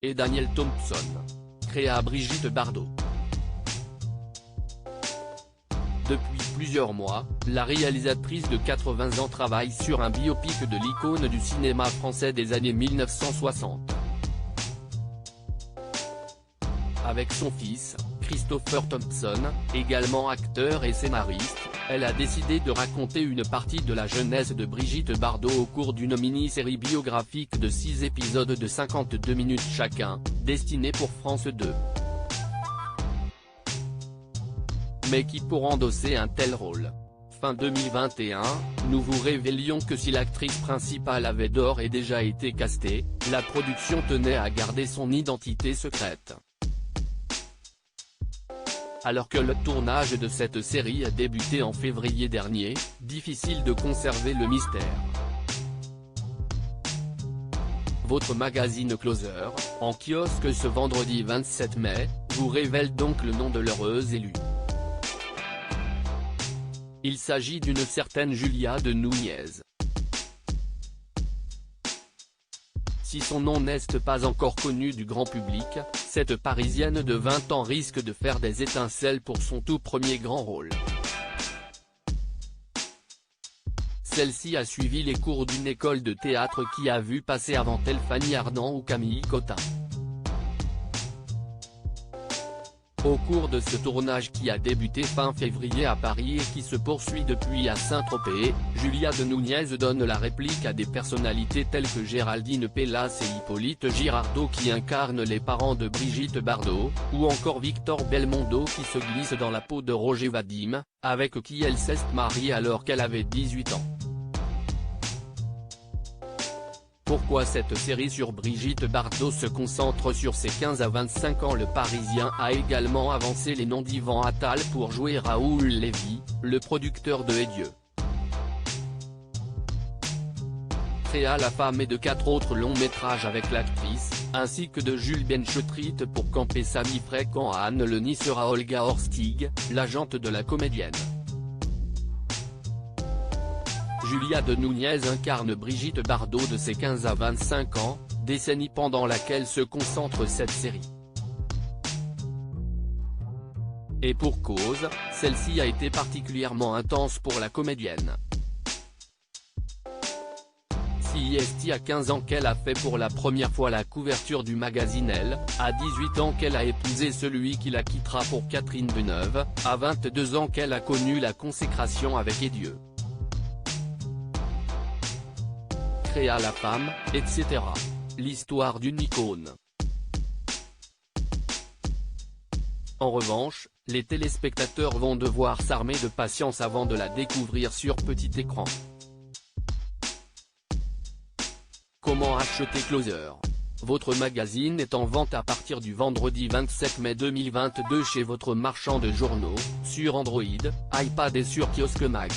et Daniel Thompson. Créa Brigitte Bardot. Depuis plusieurs mois, la réalisatrice de 80 ans travaille sur un biopic de l'icône du cinéma français des années 1960. Avec son fils, Christopher Thompson, également acteur et scénariste, elle a décidé de raconter une partie de la jeunesse de Brigitte Bardot au cours d'une mini-série biographique de 6 épisodes de 52 minutes chacun, destinée pour France 2. Mais qui pour endosser un tel rôle? Fin 2021, nous vous révélions que si l'actrice principale avait d'ores et déjà été castée, la production tenait à garder son identité secrète. Alors que le tournage de cette série a débuté en février dernier, difficile de conserver le mystère. Votre magazine Closer, en kiosque ce vendredi 27 mai, vous révèle donc le nom de l'heureuse élue. Il s'agit d'une certaine Julia de Núñez. Si son nom n'est pas encore connu du grand public, cette Parisienne de 20 ans risque de faire des étincelles pour son tout premier grand rôle. Celle-ci a suivi les cours d'une école de théâtre qui a vu passer avant elle Fanny Ardant ou Camille Cotin. Au cours de ce tournage qui a débuté fin février à Paris et qui se poursuit depuis à Saint-Tropez, Julia de Núñez donne la réplique à des personnalités telles que Géraldine Pellas et Hippolyte Girardot qui incarnent les parents de Brigitte Bardot, ou encore Victor Belmondo qui se glisse dans la peau de Roger Vadim, avec qui elle s'est mariée alors qu'elle avait 18 ans. Pourquoi cette série sur Brigitte Bardot se concentre sur ses 15 à 25 ans? Le Parisien a également avancé les noms d'Yvan Attal pour jouer Raoul Lévy, le producteur de Et Dieu. Créa la femme et de 4 autres longs métrages avec l'actrice, ainsi que de Jules Benchetrit pour camper Samy Frey quand Anne Leni sera Olga Horstig, l'agente de la comédienne. Julia de Núñez incarne Brigitte Bardot de ses 15 à 25 ans, décennie pendant laquelle se concentre cette série. Et pour cause, celle-ci a été particulièrement intense pour la comédienne. Si c'est à 15 ans qu'elle a fait pour la première fois la couverture du magazine Elle, à 18 ans qu'elle a épousé celui qui la quittera pour Catherine Deneuve, à 22 ans qu'elle a connu la consécration avec Et Dieu. Créa la femme, etc. L'histoire d'une icône. En revanche, les téléspectateurs vont devoir s'armer de patience avant de la découvrir sur petit écran. Comment acheter Closer? Votre magazine est en vente à partir du vendredi 27 mai 2022 chez votre marchand de journaux, sur Android, iPad et sur Kiosque Mag.